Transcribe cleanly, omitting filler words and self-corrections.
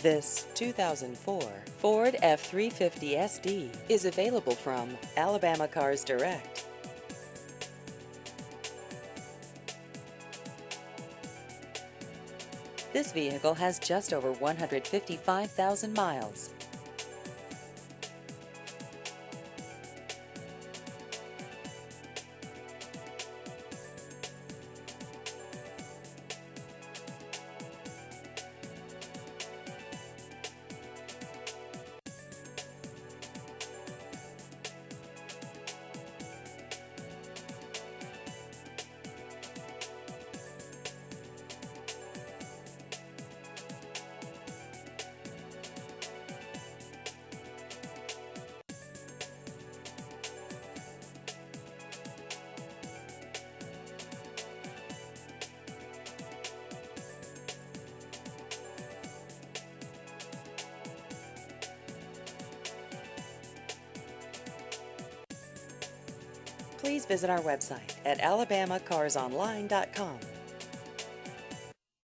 This 2004 Ford F-350 SD is available from Alabama Cars Direct. This vehicle has just over 155,000 miles. Please visit our website at alabamacarsonline.com.